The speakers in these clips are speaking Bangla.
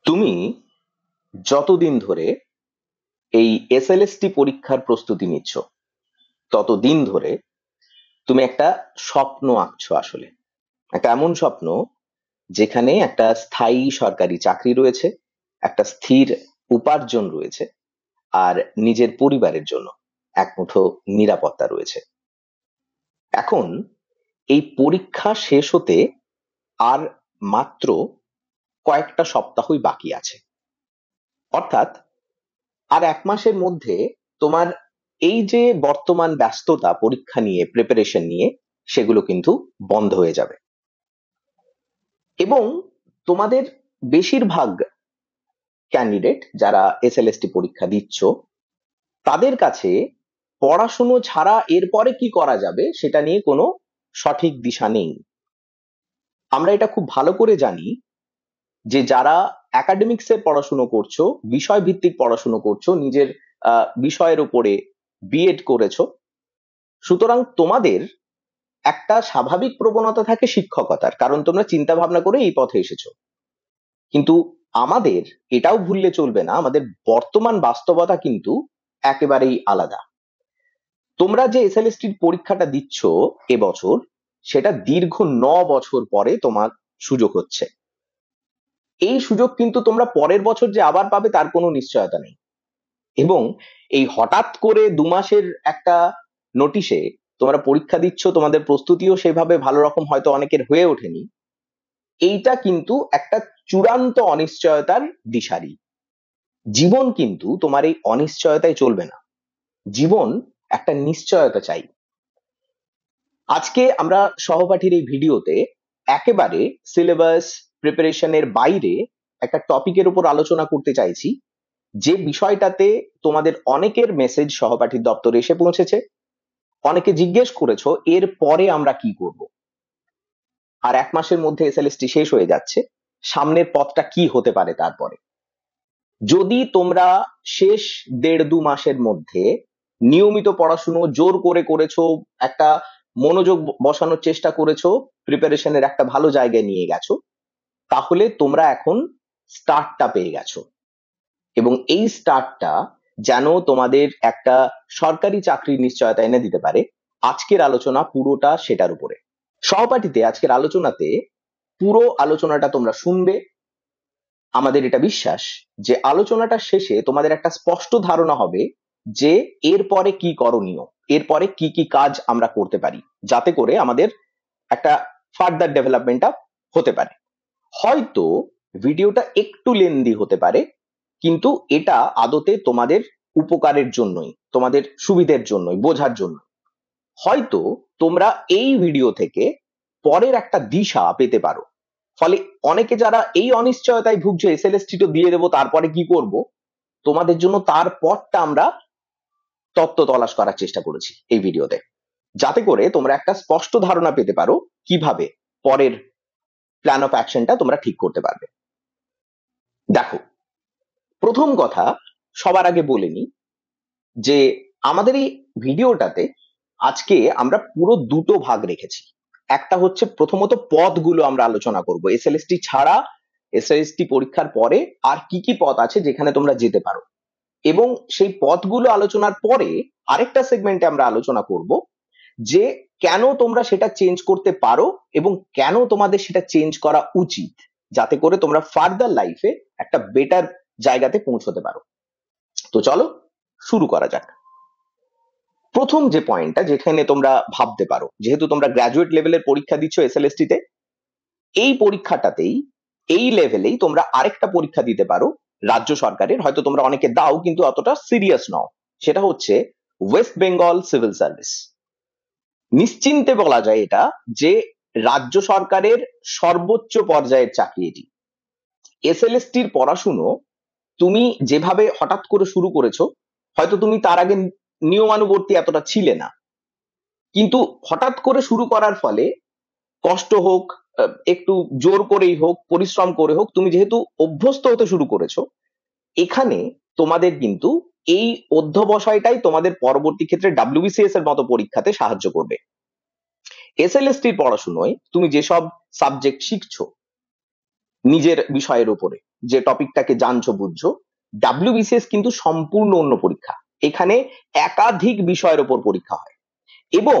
তুমি যতদিন ধরে এই এসএলএসটি পরীক্ষার প্রস্তুতি নিচ্ছ ততদিন ধরে তুমি একটা স্বপ্ন আঁকছো। আসলে একটা এমন স্বপ্ন যেখানে একটা স্থায়ী সরকারি চাকরি রয়েছে, একটা স্থির উপার্জন রয়েছে, আর নিজের পরিবারের জন্য এক মুঠো নিরাপত্তা রয়েছে। এখন এই পরীক্ষা শেষ হতে আর মাত্র কয়েকটা সপ্তাহই বাকি আছে। অর্থাৎ আর 1 মাসের মধ্যে তোমার এই যে বর্তমান ব্যস্ততা পরীক্ষা নিয়ে প্রিপারেশন নিয়ে, সেগুলো কিন্তু বন্ধ হয়ে যাবে। এবং তোমাদের বেশিরভাগ ক্যান্ডিডেট যারা এসএলএসটি পরীক্ষা দিচ্ছ, তাদের কাছে পড়াশুনো ছাড়া এরপরে কি করা যাবে সেটা নিয়ে কোনো সঠিক দিশা নেই। আমরা এটা খুব ভালো করে জানি যে যারা একাডেমিক্স এর পড়াশুনো করছো, বিষয় ভিত্তিক পড়াশুনো করছো, নিজের বিষয়ের উপরে বিএড করেছো, সুতরাং তোমাদের একটা স্বাভাবিক প্রবণতা থাকে শিক্ষকতার, কারণ তোমরা চিন্তা ভাবনা করে এই পথে এসেছো। কিন্তু আমাদের এটাও ভুললে চলবে না, আমাদের বর্তমান বাস্তবতা কিন্তু একেবারেই আলাদা। তোমরা যে এসএলএসটির পরীক্ষাটা দিচ্ছ এবছর, সেটা দীর্ঘ 9 বছর পরে তোমার সুযোগ হচ্ছে। এই সুযোগ কিন্তু তোমরা পরের বছর যে আবার পাবে তার কোনো নিশ্চয়তা নেই। এবং এই হঠাৎ করে 2 মাসের একটা নোটিশে তোমরা পরীক্ষা দিচ্ছ, তোমাদের প্রস্তুতিও সেভাবে ভালো রকম হয়তো অনেকের হয়ে ওঠেনি, এইটা কিন্তু একটা চূড়ান্ত অনিশ্চয়তার দিশারি। জীবন কিন্তু তোমার এই অনিশ্চয়তায় চলবে না, জীবন একটা নিশ্চয়তা চাই। আজকে আমরা সহপাঠীর এই ভিডিওতে একেবারে সিলেবাস প্রিপারেশনের বাইরে একটা টপিকের উপর আলোচনা করতে চাইছি, যে বিষয়টাতে তোমাদের অনেকের মেসেজ সহপাঠীর দপ্তরে এসে পৌঁছেছে। অনেকে জিজ্ঞেস করেছো এর পরে আমরা কি করব। আর 1 মাসের মধ্যে এসএলএসটি শেষ হয়ে যাচ্ছে, সামনের পথটা কি হতে পারে তারপরে। যদি তোমরা শেষ 1.5-2 মাসের মধ্যে নিয়মিত পড়াশুনো জোর করে করেছো, একটা মনোযোগ বসানোর চেষ্টা করেছো, প্রিপারেশনের একটা ভালো জায়গায় নিয়ে গেছো, তাহলে তোমরা এখন স্টার্টটা পেয়ে গেছো। এবং এই স্টার্টটা যেন তোমাদের একটা সরকারি চাকরির নিশ্চয়তা এনে দিতে পারে, আজকের আলোচনা পুরোটা সেটার উপরে। সহপাঠীতে আজকের আলোচনাতে পুরো আলোচনাটা তোমরা শুনবে। আমাদের এটা বিশ্বাস যে আলোচনাটা শেষে তোমাদের একটা স্পষ্ট ধারণা হবে যে এরপরে কি করণীয়, এরপরে কি কি কাজ আমরা করতে পারি, যাতে করে আমাদের একটা ফার্দার ডেভেলপমেন্টটা হতে পারে। হয়তো ভিডিওটা একটু লেন্দি হতে পারে, কিন্তু এটা আদতে তোমাদের উপকারের জন্যই, তোমাদের সুবিধের জন্যই, বোঝার জন্য। হয়তো তোমরা এই ভিডিও থেকে পরের একটা দিশা পেতে পারো। ফলে অনেকে যারা এই অনিশ্চয়তায় ভুগছে, এসএলএসটি তো দিয়ে দেবো তারপরে কি করব, তোমাদের জন্য তার পথটা আমরা তত্ত্ব তলাশ করার চেষ্টা করেছি এই ভিডিওতে, যাতে করে তোমরা একটা স্পষ্ট ধারণা পেতে পারো কিভাবে পরের প্ল্যান অফ অ্যাকশনটা তোমরা ঠিক করতে পারবে। দেখো, প্রথম কথা সবার আগে বলে নি যে আমাদের এই ভিডিওটাতে আজকে আমরা পুরো দুটো ভাগ রেখেছি। একটা হচ্ছে প্রথমত পথগুলো আমরা আলোচনা করব, এসএলএসটি ছাড়া এসএলএসটি পরীক্ষার পরে আর কি কি পথ আছে যেখানে তোমরা যেতে পারো। এবং সেই পথগুলো আলোচনার পরে আরেকটা সেগমেন্টে আমরা আলোচনা করব যে কেন তোমরা সেটা চেঞ্জ করতে পারো এবং কেন তোমাদের সেটা চেঞ্জ করা উচিত, যাতে করে তোমরা ফার্দার লাইফে একটা বেটার জায়গাতে পৌঁছতে পারো। তো চলো শুরু করা যাক। প্রথম যে পয়েন্টটা যেখানে তোমরা ভাবতে পারো, যেহেতু তোমরা গ্র্যাজুয়েট লেভেলের পরীক্ষা দিচ্ছ এসএলএসটি তে, এই পরীক্ষাটাতেই এই লেভেলেই তোমরা আরেকটা পরীক্ষা দিতে পারো রাজ্য সরকারের, হয়তো তোমরা অনেকে দাও কিন্তু অতটা সিরিয়াস নও। সেটা হচ্ছে ওয়েস্ট বেঙ্গল সিভিল সার্ভিস। নিশ্চিন্তে বলা যায় এটা যে রাজ্য সরকারের সর্বোচ্চ পর্যায়ের চাকরি এটি। এসএলএসটির পড়াশুনো তুমি যেভাবে হঠাৎ করে শুরু করেছো, হয়তো তুমি তার আগে নিয়মানুবর্তী এতটা ছিলে না, কিন্তু হঠাৎ করে শুরু করার ফলে কষ্ট হোক, একটু জোর করেই হোক, পরিশ্রম করে হোক, তুমি যেহেতু অভ্যস্ত হতে শুরু করেছো, এখানে তোমাদের কিন্তু এই অধ্যবসায়টাই তোমাদের পরবর্তী ক্ষেত্রে ডাব্লিউবিসিএস এর মতো পরীক্ষাতে সাহায্য করবে। এসএলএসটির পড়াশোনায় তুমি যেসব সাবজেক্ট শিখছো, নিজের বিষয়ের উপরে যে টপিকটাকে জানছো বুঝছো। ডাব্লিউবিসিএস কিন্তু সম্পূর্ণ অন্য পরীক্ষা। এখানে একাধিক বিষয়ের উপর পরীক্ষা হয়, এবং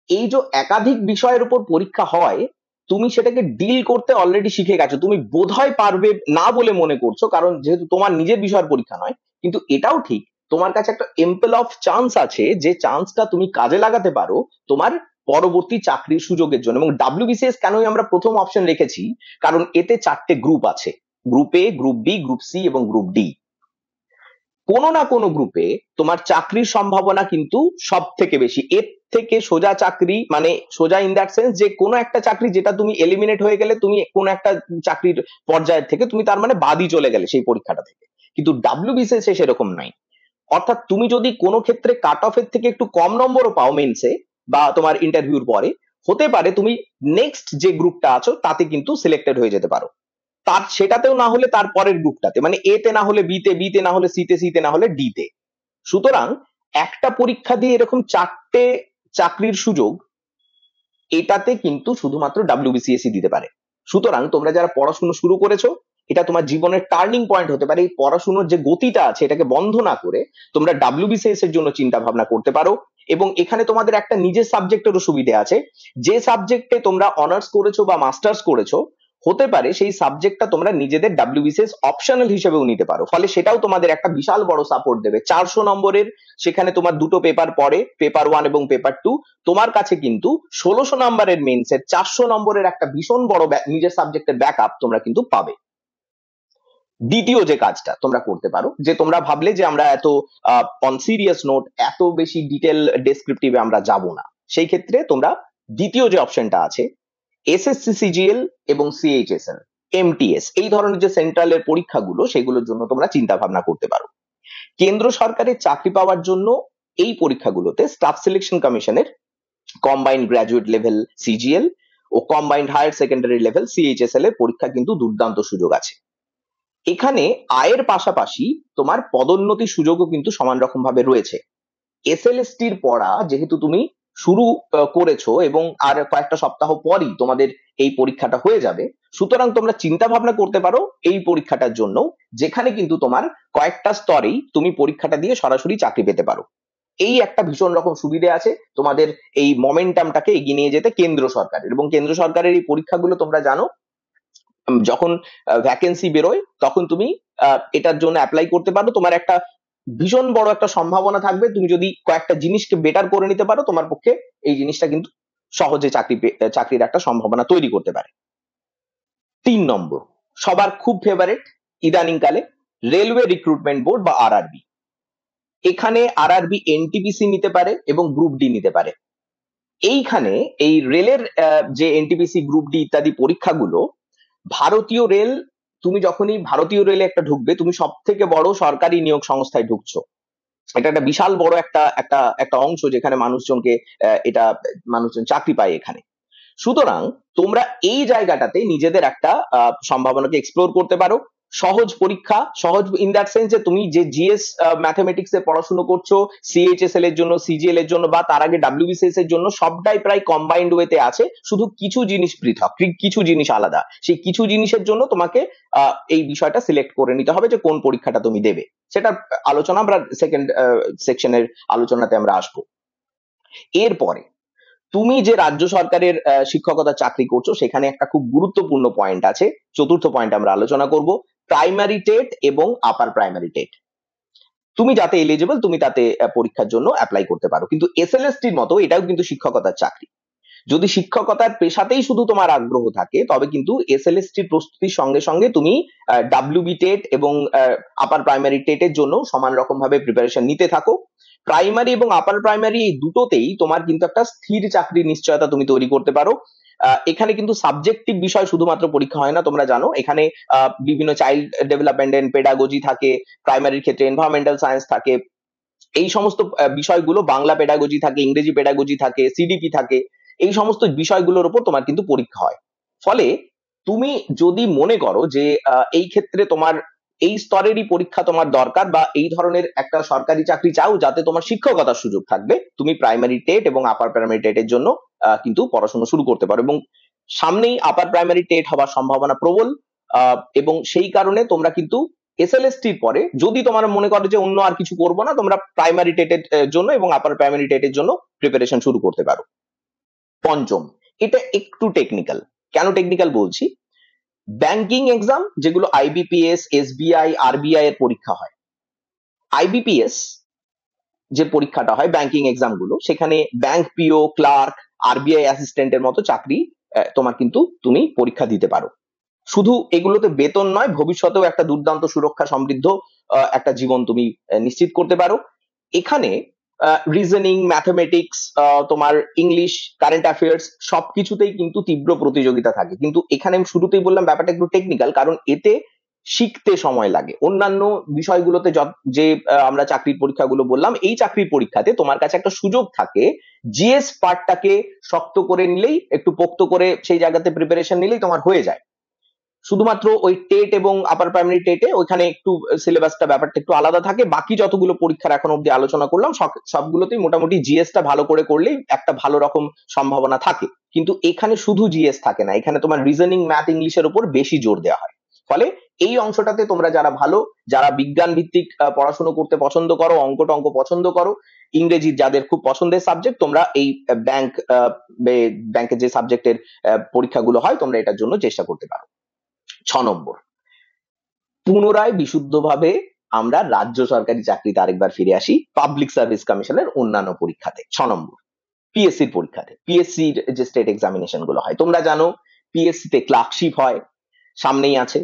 এই যে একাধিক বিষয়ের উপর পরীক্ষা হয়, তুমি সেটাকে ডিল করতে অলরেডি শিখে গেছো। তুমি বোধহয় পারবে না বলে মনে করছো, কারণ যেহেতু তোমার নিজের বিষয়ের পরীক্ষা নয়। কিন্তু এটাও ঠিক, তোমার কাছে একটা এম্পল অফ চান্স আছে, যে চান্সটা তুমি কাজে লাগাতে পারো তোমার পরবর্তী চাকরির সুযোগের জন্য। এবং ডাব্লিউবিসিএস কেনই আমরা প্রথম অপশন রেখেছি, কারণ এতে 4টে গ্রুপ আছে: group A, group B, group C এবং গ্রুপ ডি। কোনো না কোনো গ্রুপে তোমার চাকরির সম্ভাবনা কিন্তু সব থেকে বেশি। এর থেকে সোজা চাকরি মানে সোজা ইন দ্যাট সেন্স যে কোনো একটা চাকরি যেটা তুমি এলিমিনেট হয়ে গেলে, তুমি কোনো একটা চাকরির পর্যায়ের থেকে তুমি তার মানে বাদই চলে গেলে সেই পরীক্ষাটা থেকে। কিন্তু ডাব্লিউবিসিএস এ সেরকম নাই। অর্থাৎ তুমি যদি কোনো ক্ষেত্রে কাট অফের থেকে একটু কম নম্বরও পাও মেন্সে বা তোমার ইন্টারভিউর পরে, হতে পারে তুমি নেক্সট যে গ্রুপটা আছো তাতে কিন্তু সিলেক্টেড হয়ে যেতে পারো। তার সেটাতেও না হলে তার পরের গ্রুপটাতে, মানে এ তে না হলে বি তে, বি তে না হলে সি তে, সি তে না হলে ডি তে। সুতরাং একটা পরীক্ষা দিয়ে এরকম 4টে চাকরির সুযোগ এটাতে কিন্তু শুধুমাত্র ডাব্লিউবিসিএসই দিতে পারে। সুতরাং তোমরা যারা পড়াশোনা শুরু করেছো, এটা তোমার জীবনের টার্নিং পয়েন্ট হতে পারে। এই পড়াশোনার যে গতিটা আছে এটাকে বন্ধ না করে তোমরা ডাব্লিউবিসিএস এর জন্য চিন্তা ভাবনা করতে পারো। এবং এখানে তোমাদের একটা নিজের সাবজেক্টেরও সুবিধা আছে। যে সাবজেক্টে তোমরা অনার্স করেছো বা মাস্টার্স করেছো, হতে পারে সেই সাবজেক্টটা তোমরা নিজেদের ডাব্লিউবিসিএস অপশনাল হিসেবেও নিতে পারো। ফলে সেটাও তোমাদের একটা বিশাল বড় সাপোর্ট দেবে। 400 নম্বরের সেখানে তোমার দুটো পেপার পড়ে, পেপার 1 এবং পেপার 2। তোমার কাছে কিন্তু 1600 নম্বরের মেন্সের 400 নম্বরের একটা ভীষণ বড় নিজের সাবজেক্টের ব্যাকআপ তোমরা কিন্তু পাবে। দ্বিতীয় যে কাজটা তোমরা করতে পারো, যে তোমরা ভাবলে যে আমরা এত অন সিরিয়াস নোট এত বেশি ডিটেল ডেসক্রিপটিভে আমরা যাব না, সেই ক্ষেত্রে তোমরা দ্বিতীয় যে অপশনটা আছে, এসএসসি সিজিএল এবং সিএইচএসএল, এমটিএস, এই ধরনের যে সেন্ট্রালের পরীক্ষাগুলো সেগুলোর জন্য তোমরা চিন্তা ভাবনা করতে পারো। কেন্দ্র সরকারের চাকরি পাওয়ার জন্য এই পরীক্ষাগুলোতে স্টাফ সিলেকশন কমিশনের কম্বাইন্ড গ্রাজুয়েট লেভেল সিজিএল ও combined higher secondary level CHSL এর পরীক্ষা কিন্তু দুর্দান্ত সুযোগ আছে। এখানে আয়ের পাশাপাশি তোমার পদোন্নতি সুযোগও কিন্তু সমান রকম ভাবে রয়েছে। এসএলএসটির পড়া যেহেতু তুমি শুরু করেছো এবং আর কয়েকটা সপ্তাহ পরই তোমাদের এই পরীক্ষাটা হয়ে যাবে, সুতরাং তোমরা চিন্তা ভাবনা করতে পারো এই পরীক্ষাটার জন্য, যেখানে কিন্তু তোমার কয়েকটা স্তরেই তুমি পরীক্ষাটা দিয়ে সরাসরি চাকরি পেতে পারো। এই একটা ভীষণ রকম সুবিধে আছে তোমাদের এই মোমেন্টামটাকে এগিয়ে নিয়ে যেতে কেন্দ্র সরকারের। এবং কেন্দ্র সরকারের এই পরীক্ষাগুলো তোমরা জানো, যখন ভ্যাকেন্সি বেরোয় তখন তুমি এটার জন্য অ্যাপ্লাই করতে পারো। তোমার একটা ভীষণ বড় একটা সম্ভাবনা থাকবে, তুমি যদি কয়েকটা জিনিসকে বেটার করে নিতে পারো তোমার পক্ষে এই জিনিসটা কিন্তু সহজে চাকরির একটা সম্ভাবনা তৈরি করতে পারে। 3 নম্বর, সবার খুব ফেভারিট ইদানিং কালে, রেলওয়ে রিক্রুটমেন্ট বোর্ড বা আরআরবি। এখানে আরআরবি এনটিপিসি নিতে পারে এবং গ্রুপ ডি নিতে পারে। এইখানে এই রেলের যে এনটিপিসি, গ্রুপ ডি ইত্যাদি পরীক্ষাগুলো, ভারতীয় রেল, তুমি যখনই ভারতীয় রেলে একটা ঢুকবে তুমি সব থেকে বড় সরকারি নিয়োগ সংস্থায় ঢুকছো। এটা একটা বিশাল বড় একটা একটা একটা অংশ যেখানে মানুষজনকে এটা মানুষজন চাকরি পায় এখানে। সুতরাং তোমরা এই জায়গাটাতে নিজেদের একটা সম্ভাবনাকে এক্সপ্লোর করতে পারো। সহজ পরীক্ষা, সহজ ইন দ্যাট সেন্স যে তুমি যে জিএস ম্যাথমেটিক্স এ পড়াশোনা করছো সিএইচএসএল এর জন্য, সিজিএল এর জন্য বা তার আগে ডাব্লিউবিসিএস এর জন্য, সবটাই প্রায় কম্বাইন্ড ওয়েতে আছে, শুধু কিছু জিনিস পৃথক, কিছু জিনিস আলাদা। সেই কিছু জিনিসের জন্য তোমাকে এই বিষয়টা সিলেক্ট করে নিতে হবে যে কোন পরীক্ষাটা তুমি দেবে। সেটা আলোচনা আমরা সেকেন্ড সেকশনের আলোচনাতে আমরা আসবো। এরপরে তুমি যে রাজ্য সরকারের শিক্ষকতা চাকরি করছো সেখানে একটা খুব গুরুত্বপূর্ণ পয়েন্ট আছে, চতুর্থ পয়েন্ট আমরা আলোচনা করব, প্রাইমারি টেট এবং আপার প্রাইমারি টেট। তুমি যাতে এলিজিবল তুমি তাতে পরীক্ষার জন্য অ্যাপ্লাই করতে পারো। কিন্তু এসএলএসটির মতো এটাও কিন্তু শিক্ষকতার চাকরি। যদি শিক্ষকতার পেশাতেই শুধু তোমার আগ্রহ থাকে তবে কিন্তু এসএলএসটির প্রস্তুতির সঙ্গে সঙ্গে তুমি ডাব্লিউবি টেট এবং আপার প্রাইমারি টেটের জন্য সমান রকম ভাবে প্রিপারেশন নিতে থাকো। প্রাইমারি এবং আপার প্রাইমারি এই দুটোতেই তোমার কিন্তু একটা স্থির চাকরির নিশ্চয়তা তুমি তৈরি করতে পারো। এখানে কিন্তু সাবজেক্টিভ বিষয় শুধুমাত্র পরীক্ষা হয় না, তোমরা জানো এখানে বিভিন্ন চাইল্ড ডেভেলপমেন্ট এন্ড পেডাগজি থাকে, প্রাইমারির ক্ষেত্রে এনভায়রনমেন্টাল সায়েন্স থাকে, এই সমস্ত বিষয়গুলো, বাংলা পেডাগজি থাকে, ইংরেজি পেডাগজি থাকে, সিডিপি থাকে, এই সমস্ত বিষয়গুলোর উপর তোমার কিন্তু পরীক্ষা হয়। ফলে তুমি যদি মনে করো যে এই ক্ষেত্রে তোমার এই স্তরেরই পরীক্ষা তোমার দরকার বা এই ধরনের একটা সরকারি চাকরি চাও যাতে তোমার শিক্ষকতার সুযোগ থাকবে, তুমি প্রাইমারি টেট এবং আপার প্রাইমারি টেটের জন্য কিন্তু পড়াশোনা শুরু করতে পারো। এবং সামনেই আপার প্রাইমারি টেট হওয়ার সম্ভাবনা প্রবল। এবং সেই কারণে তোমরা কিন্তু এসএলএসটির পরে যদি তোমার মনে করো যে অন্য আর কিছু করবো না, তোমরা প্রাইমারি টেটের জন্য এবং আপার প্রাইমারি টেটের জন্য প্রিপারেশন শুরু করতে পারো। পঞ্চম, এটা একটু টেকনিক্যাল। কেন টেকনিক্যাল বলছি, ব্যাংকিং এক্সাম যেগুলো আইবিপিএস, এসবিআই, আরবিআই এর পরীক্ষা হয়, আইবিপিএস যে পরীক্ষাটা হয় ব্যাংকিং এক্সাম গুলো, সেখানে ব্যাংক পিও, ক্লার্ক, আরবিআই অ্যাসিস্ট্যান্টের মতো চাকরি তোমার কিন্তু তুমি পরীক্ষা দিতে পারো। শুধু এগুলোতে বেতন নয়, ভবিষ্যতেও একটা দুর্দান্ত সুরক্ষা সমৃদ্ধ একটা জীবন তুমি নিশ্চিত করতে পারো। এখানে রিজনিং, ম্যাথমেটিক্স, তোমার ইংলিশ, কারেন্ট অ্যাফেয়ার্স সবকিছুতেই কিন্তু তীব্র প্রতিযোগিতা থাকে। কিন্তু এখানে আমি শুরুতেই বললাম ব্যাপারটা একটু টেকনিক্যাল, কারণ এতে শিখতে সময় লাগে। অন্যান্য বিষয়গুলোতে যে আমরা চাকরির পরীক্ষাগুলো বললাম, এই চাকরির পরীক্ষাতে তোমার কাছে একটা সুযোগ থাকে জিএস পার্টটাকে শক্ত করে নিলেই, একটু পোক্ত করে সেই জায়গাতে প্রিপারেশন নিলেই তোমার হয়ে যায়। শুধুমাত্র ওই টেট এবং আপার প্রাইমারি টেটে ওইখানে একটু সিলেবাসটা ব্যাপারটা একটু আলাদা থাকে। বাকি যতগুলো পরীক্ষার এখন অব্দি আলোচনা করলাম সবগুলোতেই মোটামুটি জিএসটা ভালো করে করলেই একটা ভালো রকম সম্ভাবনা থাকে। কিন্তু এখানে শুধু জিএস থাকে না, এখানে তোমার রিজনিং, ম্যাথ, ইংলিশের উপর বেশি জোর দেওয়া হয়। ফলে এই অংশটাতে তোমরা যারা ভালো, যারা বিজ্ঞান ভিত্তিক পড়াশোনা করতে পছন্দ করো, অঙ্ক টঙ্ক পছন্দ করো, ইংরেজি যাদের খুব পছন্দের সাবজেক্ট, তোমরা এই ব্যাংকের যে সাবজেক্টের পরীক্ষাগুলো হয় তোমরা এটার জন্য চেষ্টা করতে পারো। 6 নম্বর, পুনরায় বিশুদ্ধভাবে আমরা রাজ্য সরকারি চাকরিতে আরেকবার ফিরে আসি, পাবলিক সার্ভিস কমিশনের অন্যান্য পরীক্ষাতে। 6 নম্বর, পিএসসির পরীক্ষাতে। পিএসসির যে স্টেট এক্সামিনেশন গুলো হয়, তোমরা জানো পিএসসিতে ক্লার্কশিপ হয়, সামনেই আছে।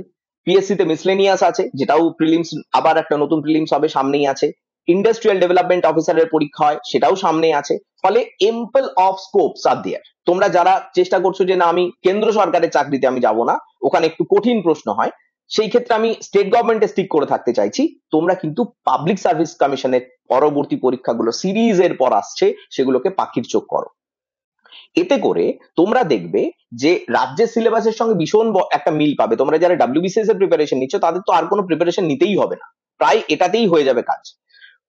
পিএসসিতে মিসলেনিয়াস আছে, যেটাও প্রিলিমস, আবার একটা নতুন প্রিলিমস হবে, সামনেই আছে। ইন্ডাস্ট্রিয়াল ডেভেলপমেন্ট অফিসারের পরীক্ষা হয়, সেটাও সামনেই আছে। ফলে এম্পল অফ স্কোপস আর দেয়ার। তোমরা যারা চেষ্টা করছো যে না আমি কেন্দ্র সরকারের চাকরিতে আমি যাব না, ওখানে একটু কঠিন প্রশ্ন হয়, সেই ক্ষেত্রে আমি স্টেট গভর্নমেন্টে স্টিক করে থাকতে চাইছি, তোমরা কিন্তু পাবলিক সার্ভিস কমিশনের পরবর্তী পরীক্ষাগুলো সিরিজের পর আসছে, সেগুলোকে পাখির চোখ করো। এতে করে তোমরা দেখবে যে রাজ্যের সিলেবাসের সঙ্গে ভীষণ একটা মিল পাবে। তোমরা যারা ডাব্লিউবিসিএস এর প্রিপারেশন নিচ্ছ তাদের তো আর কোনো প্রিপারেশন নিতেই হবে না, প্রায় এটাতেই হয়ে যাবে কাজ।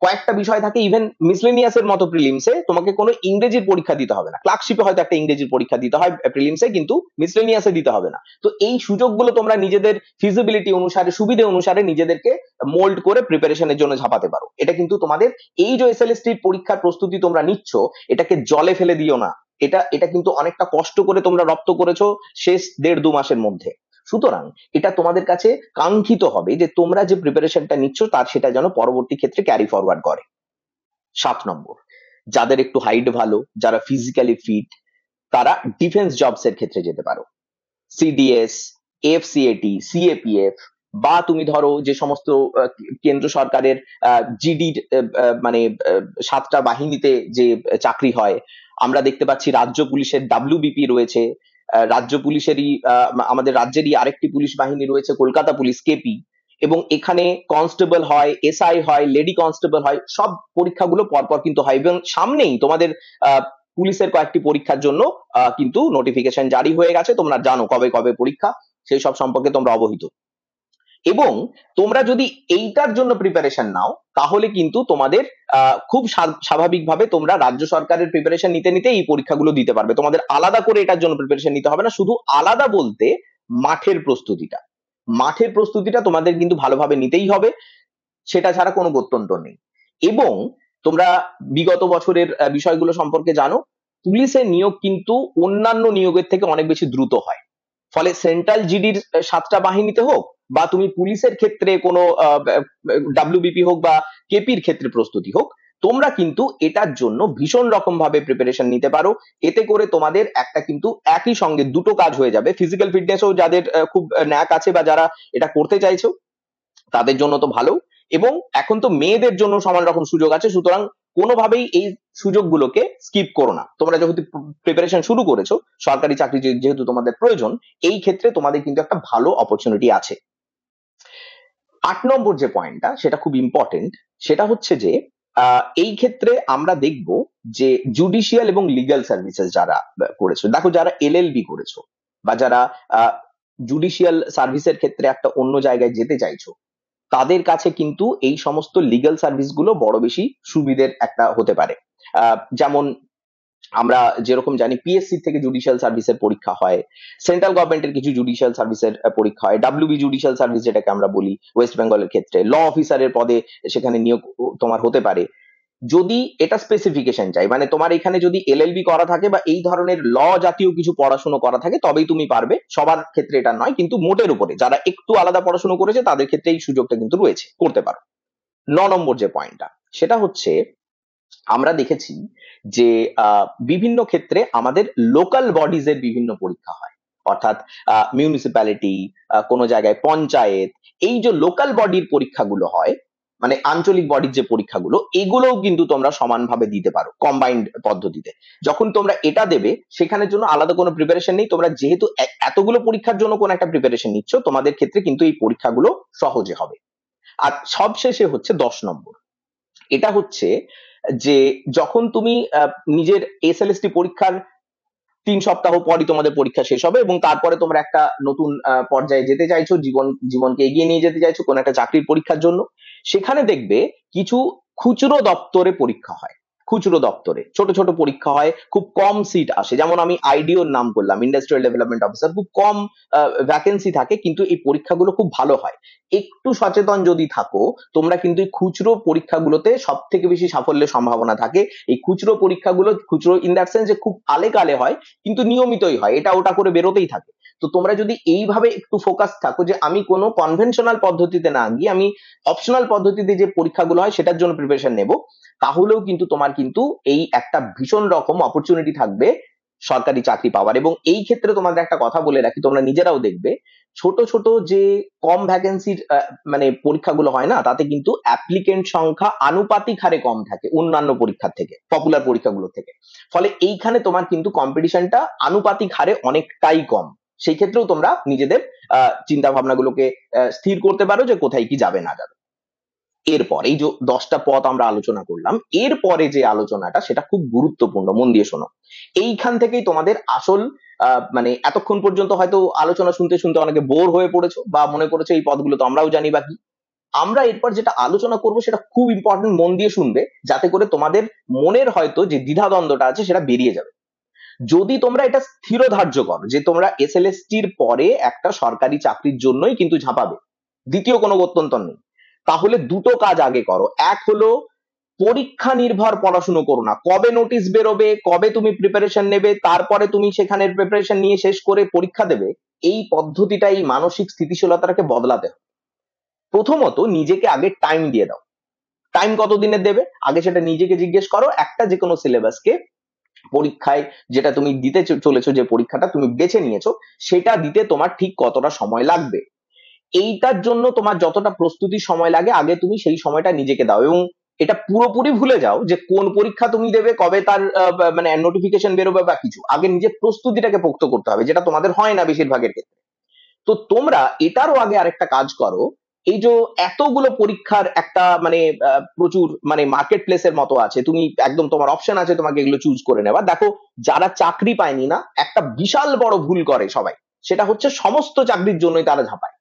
কয়েকটা বিষয় থাকে, ইভেন মিসলেনিয়াস এর মতো প্রিলিমসে তোমাকে কোনো ইংরেজির পরীক্ষা দিতে হবে না। ক্লার্কশিপে হয়তো একটা ইংরেজির পরীক্ষা দিতে হয় প্রিলিমসে, কিন্তু মিসলেনিয়াসে দিতে হবে না। তো এই সুযোগগুলো তোমরা নিজেদের ফিজিবিলিটি অনুসারে, সুবিধা অনুসারে নিজেদেরকে মোল্ড করে প্রিপারেশনের জন্য ঝাঁপাতে পারো। এটা কিন্তু তোমাদের এই যে এসএলএসটি পরীক্ষার প্রস্তুতি তোমরা নিচ্ছ, এটাকে জলে ফেলে দিও না। এটা কিন্তু অনেকটা কষ্ট করে তোমরা রপ্ত করেছো শেষ 1.5-2 মাসের মধ্যে। সুতরাং এটা তোমাদের কাছে কাঙ্ক্ষিত হবে যে তোমরা যে প্রিপারেশনটা নিচ্ছ তার সেটা যেন পরবর্তী ক্ষেত্রে ক্যারি ফরওয়ার্ড করে। 7 নম্বর, যাদের একটু হাইট ভালো, যারা ফিজিক্যালি ফিট, তারা ডিফেন্স জবস এর ক্ষেত্রে যেতে পারো। সিডিএস, এফসিএটি, সিএপিএফ, বা তুমি ধরো যে সমস্ত কেন্দ্র সরকারের জিডি, মানে 7টা বাহিনীতে যে চাকরি হয়, আমরা দেখতে পাচ্ছি রাজ্য পুলিশের ডাব্লিউবিপি রয়েছে, রাজ্য পুলিশেরই আমাদের রাজ্যেরই আরেকটি পুলিশ বাহিনী রয়েছে কলকাতা পুলিশ, কেপি, এবং এখানে কনস্টেবল হয়, এসআই হয়, লেডি কনস্টেবল হয়, সব পরীক্ষাগুলো পরপর কিন্তু হয়। এবং সামনেই তোমাদের পুলিশের কয়েকটি পরীক্ষার জন্য কিন্তু নোটিফিকেশন জারি হয়ে গেছে, তোমরা জানো কবে কবে পরীক্ষা, সেই সব সম্পর্কে তোমরা অবহিত। এবং তোমরা যদি এইটার জন্য প্রিপারেশন নাও, তাহলে কিন্তু তোমাদের খুব স্বাভাবিকভাবে তোমরা রাজ্য সরকারের প্রিপারেশন নিতে নিতে এই পরীক্ষাগুলো দিতে পারবে। তোমাদের আলাদা করে এটার জন্য প্রিপারেশন নিতে হবে না। শুধু আলাদা বলতে মাঠের প্রস্তুতিটা তোমাদের কিন্তু ভালোভাবে নিতেই হবে, সেটা ছাড়া কোনো গত্যন্তর নেই। এবং তোমরা বিগত বছরের বিষয়গুলো সম্পর্কে জানো, পুলিশের নিয়োগ কিন্তু অন্যান্য নিয়োগের থেকে অনেক বেশি দ্রুত হয়। ফলে সেন্ট্রাল জিডির 7টা বাহিনীতে হোক, বা তুমি পুলিশের ক্ষেত্রে কোনো ডাব্লিউবিপি হোক বা কেপির ক্ষেত্রে প্রস্তুতি হোক, তোমরা কিন্তু এটার জন্য ভীষণ রকম ভাবে প্রিপারেশন নিতে পারো। এতে করে তোমাদের একটা কিন্তু একই সঙ্গে দুটো কাজ হয়ে যাবে। ফিজিক্যাল ফিটনেসও যাদের খুব ন্যাক আছে বা যারা এটা করতে চাইছো তাদের জন্য তো ভালো, এবং এখন তো মেয়েদের জন্য সমান রকম সুযোগ আছে। সুতরাং কোনোভাবেই এই সুযোগগুলোকে স্কিপ করো না। তোমরা যেহেতু প্রিপারেশন শুরু করেছো, সরকারি চাকরি যেহেতু তোমাদের প্রয়োজন, এই ক্ষেত্রে তোমাদের কিন্তু একটা ভালো অপরচুনিটি আছে। 8 নম্বর যে পয়েন্টটা, সেটা খুব ইম্পর্টেন্ট। সেটা হচ্ছে যে এই ক্ষেত্রে আমরা দেখব যে জুডিশিয়াল এবং লিগ্যাল সার্ভিসেস যারা করেছো, দেখো যারা এলএলবি করেছো বা যারা জুডিশিয়াল সার্ভিসের ক্ষেত্রে একটা অন্য জায়গায় যেতে চাইছো, তাদের কাছে কিন্তু এই সমস্ত লিগ্যাল সার্ভিস গুলো বড় বেশি সুবিধের একটা হতে পারে। যেমন আমরা যেরকম জানি পিএসসি থেকে জুডিশিয়াল সার্ভিসের পরীক্ষা হয়, সেন্ট্রাল গভর্নমেন্টের কিছু জুডিশিয়াল সার্ভিসের পরীক্ষা হয়, ডাব্লিউবি জুডিশিয়াল সার্ভিস যেটাকে আমরা বলি ওয়েস্ট বেঙ্গলের ক্ষেত্রে, ল অফিসারের পদে সেখানে নিয়োগ তোমার হতে পারে। যদি এটা স্পেসিফিকেশন চাই, মানে তোমার এখানে যদি এলএলবি করা থাকে বা এই ধরনের ল জাতীয় কিছু পড়াশোনা করা থাকে তবেই তুমি পারবে, সবার ক্ষেত্রে এটা নয়, কিন্তু মোটের উপরে যারা একটু আলাদা পড়াশোনা করেছে তাদের ক্ষেত্রে এই সুযোগটা কিন্তু রয়েছে, করতে পারো। 9 নম্বর যে পয়েন্টটা, সেটা হচ্ছে আমরা দেখেছি যে বিভিন্ন ক্ষেত্রে আমাদের লোকাল বডিজ এর বিভিন্ন পরীক্ষা হয়, অর্থাৎ মিউনিসিপ্যালিটি, কোনো জায়গায় পঞ্চায়েত, এই যে লোকাল বডির পরীক্ষাগুলো হয়, মানে আঞ্চলিক বডির যে পরীক্ষাগুলো, এগুলোও কিন্তু তোমরা সমানভাবে দিতে পারো কম্বাইন্ড পদ্ধতিতে। যখন তোমরা এটা দেবে সেখানের জন্য আলাদা কোনো প্রিপারেশন নেই, তোমরা যেহেতু এতগুলো পরীক্ষার জন্য কোন একটা প্রিপারেশন নিচ্ছ, তোমাদের ক্ষেত্রে কিন্তু এই পরীক্ষাগুলো সহজে হবে। আর সবশেষে হচ্ছে 10 নম্বর, এটা হচ্ছে যে যখন তুমি নিজের এসএলএসটি পরীক্ষার 3 সপ্তাহ পরই তোমাদের পরীক্ষা শেষ হবে এবং তারপরে তোমরা একটা নতুন পর্যায়ে যেতে চাইছো, জীবনকে এগিয়ে নিয়ে যেতে চাইছো কোন একটা চাকরির পরীক্ষার জন্য, সেখানে দেখবে কিছু খুচরো দপ্তরে পরীক্ষা হয়। খুচরো দপ্তরে ছোট ছোট পরীক্ষা হয়, খুব কম সিট আসে, যেমন আমি আইডিওর নাম করলাম, ইন্ডাস্ট্রিয়াল ডেভেলপমেন্ট অফিসার, খুব কম ভ্যাকেন্সি থাকে, কিন্তু এই পরীক্ষাগুলো খুব ভালো হয়। একটু সচেতন যদি থাকো তোমরা কিন্তু এই খুচরো পরীক্ষাগুলোতে সব থেকে বেশি সাফল্যের সম্ভাবনা থাকে। এই খুচরো পরীক্ষাগুলো, খুচরো ইন দ্যাট সেন্স যে খুব আলে কালে হয়, কিন্তু নিয়মিতই হয়, এটা ওটা করে বেরোতেই থাকে। তো তোমরা যদি এইভাবে একটু ফোকাস থাকো যে আমি কোনো কনভেনশনাল পদ্ধতিতে না গিয়ে আমি অপশনাল পদ্ধতিতে যে পরীক্ষাগুলো হয় সেটার জন্য প্রিপারেশন নেব, তাহলেও কিন্তু তোমার কিন্তু এই একটা ভীষণ রকম অপরচুনিটি থাকবে সরকারি চাকরি পাওয়ার। এবং এই ক্ষেত্রে তোমাদের একটা কথা বলে রাখি, তোমরা নিজেরাও দেখবে ছোট ছোট যে কম ভ্যাকেন্সির মানে পরীক্ষাগুলো হয় না, তাতে কিন্তু অ্যাপ্লিকেন্ট সংখ্যা আনুপাতিক হারে কম থাকে অন্যান্য পরীক্ষার থেকে, পপুলার পরীক্ষাগুলো থেকে। ফলে এইখানে তোমার কিন্তু কম্পিটিশনটা আনুপাতিক হারে অনেকটাই কম। সেই ক্ষেত্রেও তোমরা নিজেদের চিন্তা ভাবনাগুলোকে স্থির করতে পারো যে কোথায় কি যাবে না যাবে। এরপর এই যে 10টা পথ আমরা আলোচনা করলাম, এরপরে যে আলোচনাটা সেটা খুব গুরুত্বপূর্ণ, মন দিয়ে শোনো। এইখান থেকেই তোমাদের আসল মানে এতক্ষণ পর্যন্ত হয়তো আলোচনা শুনতে শুনতে অনেকে বোর হয়ে পড়েছো বা মনে করেছো এই পদগুলো তো আমরাও জানি বা কি। আমরা এরপর যেটা আলোচনা করব সেটা খুব ইম্পর্টেন্ট, মন দিয়ে শুনবে, যাতে করে তোমাদের মনের হয়তো যে দ্বিধাদ্বন্দ্বটা আছে সেটা বেরিয়ে যাবে। যদি তোমরা এটা স্থির ধার্য করো যে তোমরা এসএলএসটির পরে একটা সরকারি চাকরির জন্যই কিন্তু ঝাঁপাবে, দ্বিতীয় কোনো গত্যন্তর নেই, তাহলে দুটো কাজ আগে করো। এক হলো পরীক্ষা নির্ভর পড়াশুনো করো না, কবে নোটিশ বেরোবে, কবে তুমি প্রিপারেশন নেবে, তারপরে তুমি সেখানের প্রিপারেশন নিয়ে শেষ করে পরীক্ষা দেবে, এই পদ্ধতিটা, এই মানসিক স্থিতিশীলতাটাকে বদলাতে হবে। প্রথমত নিজেকে আগে টাইম দিয়ে দাও। টাইম কত দিনের দেবে আগে সেটা নিজেকে জিজ্ঞেস করো। একটা যে কোনো সিলেবাসকে পরীক্ষায়, যেটা তুমি দিতে চলেছো, যে পরীক্ষাটা তুমি বেছে নিয়েছো, সেটা দিতে তোমার ঠিক কতটা সময় লাগবে, এইটার জন্য তোমার যতটা প্রস্তুতি সময় লাগে আগে তুমি সেই সময়টা নিজেকে দাও। এবং এটা পুরোপুরি ভুলে যাও যে কোন পরীক্ষা তুমি দেবে, কবে তার মানে নোটিফিকেশন বেরোবে বা কিছু, আগে নিজের প্রস্তুতিটাকে পোক্ত করতে হবে, যেটা তোমাদের হয় না বেশিরভাগের ক্ষেত্রে। তো তোমরা এটারও আগে আরেকটা কাজ করো, এই যে এতগুলো পরীক্ষার একটা মানে প্রচুর মানে মার্কেট প্লেসের মতো আছে, তুমি একদম তোমার অপশন আছে তোমাকে এগুলো চুজ করে নেওয়া। দেখো যারা চাকরি পায়নি না, একটা বিশাল বড় ভুল করে সবাই, সেটা হচ্ছে সমস্ত চাকরির জন্যই তারা ঝাঁপায়,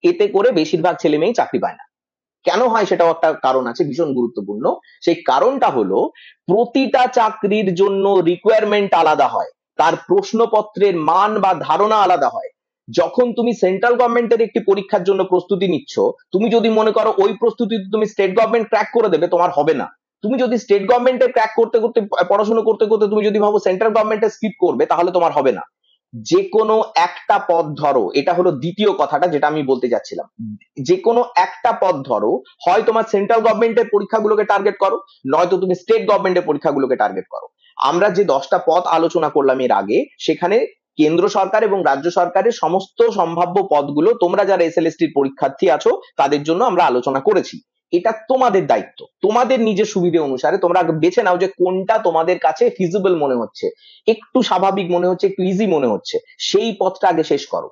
এতে করে বেশিরভাগ ছেলে মেয়েই চাকরি পায় না। কেন হয় সেটাও একটা কারণ আছে ভীষণ গুরুত্বপূর্ণ। সেই কারণটা হলো প্রতিটা চাকরির জন্য রিকোয়ারমেন্ট আলাদা হয়, তার প্রশ্নপত্রের মান বা ধারণা আলাদা হয়। যখন তুমি সেন্ট্রাল গভর্নমেন্টের একটি পরীক্ষার জন্য প্রস্তুতি নিচ্ছ, তুমি যদি মনে করো ওই প্রস্তুতি তুমি স্টেট গভর্নমেন্ট ক্র্যাক করে দেবে, তোমার হবে না। তুমি যদি স্টেট গভর্নমেন্টের ক্র্যাক করতে করতে পড়াশোনা করতে করতে তুমি যদি ভাবো সেন্ট্রাল গভর্নমেন্টের স্কিপ করবে, তাহলে তোমার হবে না। যে কোনো একটা পথ ধরো, এটা হলো দ্বিতীয় কথাটা যেটা আমি বলতে যাচ্ছিলাম। যে কোনো একটা পথ ধরো, হয় তোমার সেন্ট্রাল গভর্নমেন্টের পরীক্ষাগুলোকে টার্গেট করো, নয়তো তুমি স্টেট গভর্নমেন্টের পরীক্ষাগুলোকে টার্গেট করো। আমরা যে 10টা পথ আলোচনা করলাম এর আগে, সেখানে কেন্দ্র সরকার এবং রাজ্য সরকারের সমস্ত সম্ভাব্য পদগুলো তোমরা যারা এসএলএসটির পরীক্ষার্থী আছো তাদের জন্য আমরা আলোচনা করেছি। এটা তোমাদের দায়িত্ব, তোমাদের নিজের সুবিধে অনুসারে তোমরা বেছে নাও যে কোনটা তোমাদের কাছে ফিজিবল মনে হচ্ছে, একটু স্বাভাবিক মনে হচ্ছে, একটু ইজি মনে হচ্ছে, সেই পথটা আগে শেষ করো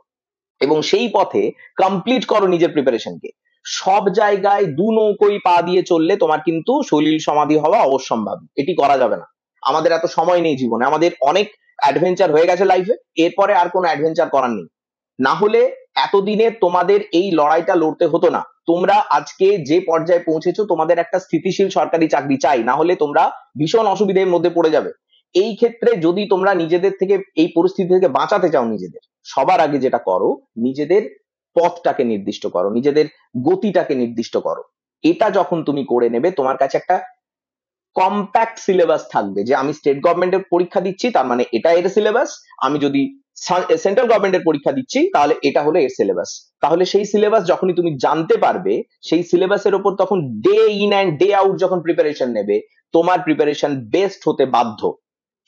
এবং সেই পথে কমপ্লিট করো নিজের প্রিপারেশনকে। সব জায়গায় দু নৌকোই পা দিয়ে চললে তোমার কিন্তু সলিল সমাধি হওয়া অবশ্যম্ভাবী, এটি করা যাবে না। আমাদের এত সময় নেই জীবনে, আমাদের অনেক অ্যাডভেঞ্চার হয়ে গেছে লাইফে, এরপরে আর কোনো অ্যাডভেঞ্চার করার নেই। না হলে এতদিনে তোমাদের এই লড়াইটা লড়তে হতো না। তোমরা আজকে যে পর্যায়ে পৌঁছেছো, তোমাদের একটা স্থিতিশীল সরকারি চাকরি চাই, না হলে তোমরা ভীষণ অসুবিধার মধ্যে পড়ে যাবে। এই ক্ষেত্রে যদি তোমরা নিজেদের থেকে এই পরিস্থিতি থেকে বাঁচাতে চাও, নিজেদের সবার আগে যেটা করো, নিজেদের পথটাকে নির্দিষ্ট করো, নিজেদের গতিটাকে নির্দিষ্ট করো। এটা যখন তুমি করে নেবে, তোমার কাছে একটা কম্প্যাক্ট সিলেবাস থাকবে যে আমি স্টেট গভর্নমেন্টের পরীক্ষা দিচ্ছি, তার মানে এটা এর সিলেবাস। আমি যদি সেন্ট্রাল গভর্নমেন্টের পরীক্ষা দিচ্ছি, তাহলে এটা হলো এর সিলেবাস। তাহলে সেই সিলেবাস যখনই তুমি জানতে পারবে, সেই সিলেবাসের উপর তখন day in and day out যখন প্রিপারেশন নেবে, তোমার প্রিপারেশন বেস্ট হতে বাধ্য।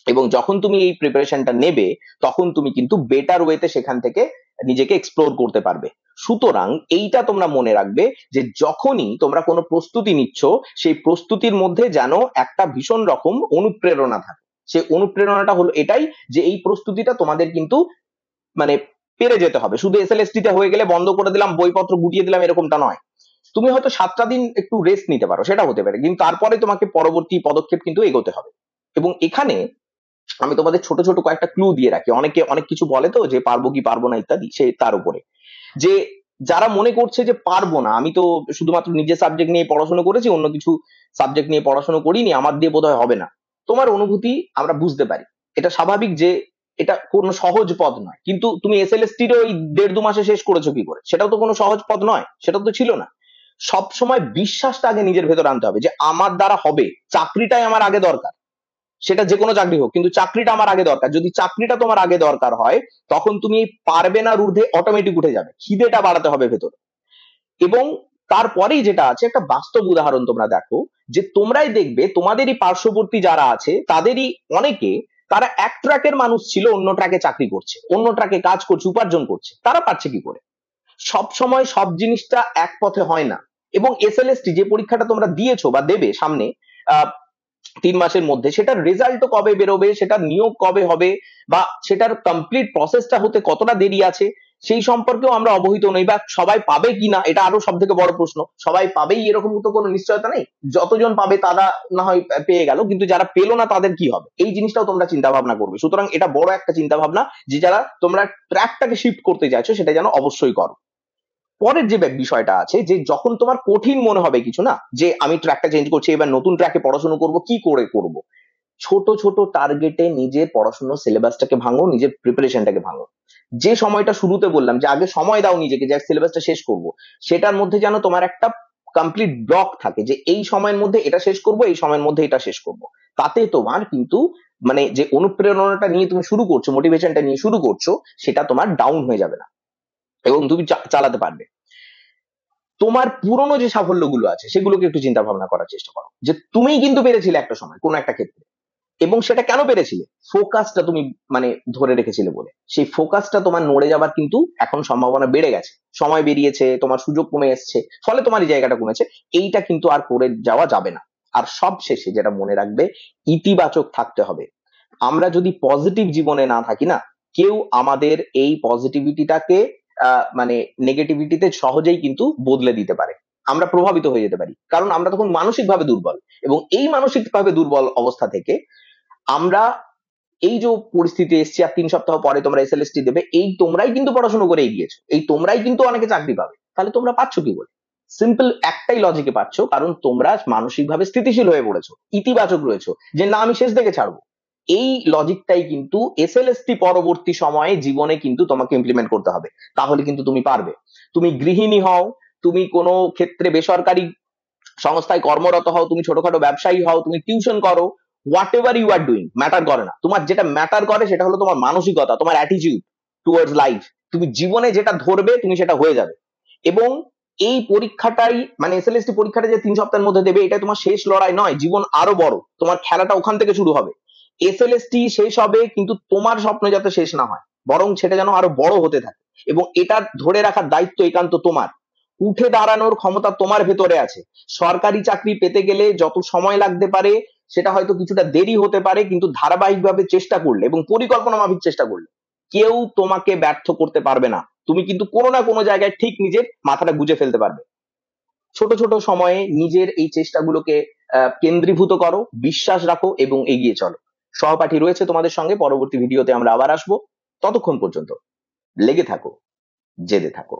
এবং যখন তুমি এই প্রিপারেশনটা নেবে, তখন তুমি কিন্তু বেটার ওয়েতে সেখান থেকে নিজেকে এক্সপ্লোর করতে পারবে। সুতরাং এইটা তোমরা মনে রাখবে যে যখনই তোমরা কোনো প্রস্তুতি নিচ্ছ, সেই প্রস্তুতির মধ্যে যেন একটা ভীষণ রকম অনুপ্রেরণা থাকে। সেই অনুপ্রেরণাটা হলো এটাই যে এই প্রস্তুতিটা তোমাদের কিন্তু মানে পেরে যেতে হবে। শুধু এসএলএসটি তে হয়ে গেলে বন্ধ করে দিলাম, বইপত্র গুটিয়ে দিলাম, এরকমটা নয়। তুমি হয়তো 7টা দিন একটু রেস্ট নিতে পারো, সেটা হতে পারে, কিন্তু তারপরে তোমাকে পরবর্তী পদক্ষেপ কিন্তু এগোতে হবে। এবং এখানে আমি তোমাদের ছোট ছোট কয়েকটা ক্লু দিয়ে রাখি। অনেকে অনেক কিছু বলে তো যে পারবো কি পারবো না ইত্যাদি, সে তার উপরে যে যারা মনে করছে যে পারবো না, আমি তো শুধুমাত্র নিজের সাবজেক্ট নিয়ে পড়াশোনা করেছি, অন্য কিছু সাবজেক্ট নিয়ে পড়াশোনা করিনি, আমার দিয়ে বোধহয় হবে না। তোমার অনুভূতি আমরা বুঝতে পারি, এটা স্বাভাবিক যে এটা কোনো সহজ পদ নয়। কিন্তু তুমি এসএলএসটি র ওই 1.5-2 মাসে শেষ করেছো কি করে? সেটাও তো কোনো সহজ পদ নয়, সেটা তো ছিল না। সব সময় বিশ্বাসটা আগে নিজের ভেতর আনতে হবে যে আমার দ্বারা হবে, চাকরিটাই আমার আগে দরকার। সেটা যে কোনো চাকরি হোক, কিন্তু চাকরিটা আমার আগে দরকার। যদি চাকরিটা তোমার আগে দরকার হয়, তখন তুমি এই পারবে না ঊর্ধ্বে অটোমেটিক উঠে যাবে, খিদেটা বাড়াতে হবে ভেতরে। এবং তারপরেই যেটা আছে, একটা বাস্তব উদাহরণ তোমরা দেখো, যে তোমরাই দেখবে তোমাদেরই পার্শ্ববর্তী যারা আছে তাদেরই অনেকে, তারা এক ট্র্যাকের মানুষ ছিল, অন্য ট্র্যাকে চাকরি করছে, অন্য ট্র্যাকে কাজ করছে, উপার্জন করছে। তারা পারছে কি করে? সব সময় সব জিনিসটা এক পথে হয় না। এবং এসএলএসটি যে পরীক্ষাটা তোমরা দিয়েছো বা দেবে সামনে 3 মাসের মধ্যে, সেটার রেজাল্টও কবে বেরোবে, সেটার নিয়োগ কবে হবে, বা সেটার কমপ্লিট প্রসেসটা হতে কতটা দেরি আছে, সেই সম্পর্কেও আমরা অবহিত নই। বা সবাই পাবে কিনা, এটা আরো সব থেকে বড় প্রশ্ন। সবাই পাবেই এরকম তো কোনো নিশ্চয়তা নেই। যতজন পাবে তারা না হয় পেয়ে গেল, কিন্তু যারা পেলো না তাদের কি হবে, এই জিনিসটাও তোমরা চিন্তা ভাবনা করবে। সুতরাং এটা বড় একটা চিন্তা ভাবনা, যে যারা তোমরা ট্র্যাকটাকে শিফট করতে চাইছো, সেটা যেন অবশ্যই করো। পরের যে বিষয়টা আছে, যে যখন তোমার কঠিন মনে হবে কিছু, না যে আমি ট্র্যাকটা চেঞ্জ করছি, এবার নতুন ট্র্যাকে পড়াশোনা করব, কি করে করব, ছোট ছোট টার্গেটে নিজের পড়াশোনার সিলেবাসটাকে ভাঙো, নিজের প্রিপারেশনটাকে ভাঙো। যে সময়টা শুরুতে বললাম যে আগে সময় দাও নিজেকে, যে সিলেবাসটা শেষ করব, সেটার মধ্যে যেন তোমার একটা কমপ্লিট ব্লক থাকে, যে এই সময়ের মধ্যে এটা শেষ করব, এই সময়ের মধ্যে এটা শেষ করব। তাতে তোমার কিন্তু মানে যে অনুপ্রেরণাটা নিয়ে তুমি শুরু করছো, মোটিভেশনটা নিয়ে শুরু করছো, সেটা তোমার ডাউন হয়ে যাবে না, এবং তুমি চালাতে পারবে। তোমার পুরনো যে সাফল্যগুলো আছে, সেগুলোকে একটু চিন্তা ভাবনা করার চেষ্টা করো, যে তুমি কিন্তু পেরেছিলে একটা সময় কোনো একটা ক্ষেত্রে। এবং সেটা কেন পেরেছিলে? ফোকাসটা তুমি মানে ধরে রেখেছিলে বলে। সেই ফোকাসটা তোমার নড়ে যাবার কিন্তু এখন সম্ভাবনা বেড়ে গেছে, সময় বেরিয়েছে, তোমার সুযোগ কমে এসছে, ফলে তোমার এই জায়গাটা কমেছে। এইটা কিন্তু আর করে যাওয়া যাবে না। আর সব শেষে যেটা মনে রাখবে, ইতিবাচক থাকতে হবে। আমরা যদি পজিটিভ জীবনে না থাকি না, কেউ আমাদের এই পজিটিভিটিটাকে মানে নেগেটিভিটিতে সহজেই কিন্তু বদলে দিতে পারে। আমরা প্রভাবিত হয়ে যেতে পারি, কারণ আমরা তখন মানসিকভাবে দুর্বল। এবং এই মানসিকভাবে দুর্বল অবস্থা থেকে আমরা, এই যে পরিস্থিতি এসছে, আর 3 সপ্তাহ পরে তোমরা এসএলএসটি দেবে, এই তোমরাই কিন্তু পড়াশোনা করে এগিয়েছো, এই তোমরাই কিন্তু অনেকে চাকরি পাবে, তাহলে তোমরা পাচ্ছ কি করে? সিম্পল একটাই লজিকে পাচ্ছ, কারণ তোমরা মানসিকভাবে স্থিতিশীল হয়ে পড়েছো, ইতিবাচক রয়েছো, যে না আমি শেষ দেখে ছাড়বো। এই লজিকটাই কিন্তু এসএলএসটি পরবর্তী সময়ে জীবনে কিন্তু তোমাকে ইমপ্লিমেন্ট করতে হবে, তাহলে কিন্তু তুমি পারবে। তুমি গৃহিণী হও, তুমি কোনো ক্ষেত্রে বেসরকারি সংস্থায় কর্মরত হও, তুমি ছোটখাটো ব্যবসায়ী হও, তুমি টিউশন করো, whatever you are doing matter করে না। তোমার যেটা ম্যাটার করে সেটা হলো তোমার মানসিকতা, তোমার অ্যাটিটিউড টুয়ার্ডস লাইফ। তুমি জীবনে যেটা ধরবে, তুমি সেটা হয়ে যাবে। এবং এই পরীক্ষাটাই মানে এসএলএসটি পরীক্ষাটা যে 3 সপ্তাহের মধ্যে দেবে, এটা তোমার শেষ লড়াই নয়, জীবন আরো বড়, তোমার খেলাটা ওখান থেকে শুরু হবে। এসএলএসটি শেষ হবে, কিন্তু তোমার স্বপ্ন যাতে শেষ না হয়, বরং সেটা যেন আরো বড় হতে থাকে। এবং এটা ধরে রাখার দায়িত্ব একান্ত তোমার। উঠে দাঁড়ানোর ক্ষমতা তোমার ভেতরে আছে। সরকারি চাকরি পেতে গেলে যত সময় লাগতে পারে, সেটা হয়তো কিছুটা দেরি হতে পারে, কিন্তু ধারাবাহিকভাবে চেষ্টা করলে এবং পরিকল্পনা মাফিক চেষ্টা করলে কেউ তোমাকে ব্যর্থ করতে পারবে না। তুমি কিন্তু কোনো না কোনো জায়গায় ঠিক নিজের মাথাটা গুঁজে ফেলতে পারবে। ছোট ছোট সময়ে নিজের এই চেষ্টাগুলোকে কেন্দ্রীভূত করো, বিশ্বাস রাখো এবং এগিয়ে চলো। সহপাঠী রয়েছে তোমাদের সঙ্গে, পরবর্তী ভিডিওতে আমরা আবার আসবো। ততক্ষণ পর্যন্ত লেগে থাকো, জেদে থাকো।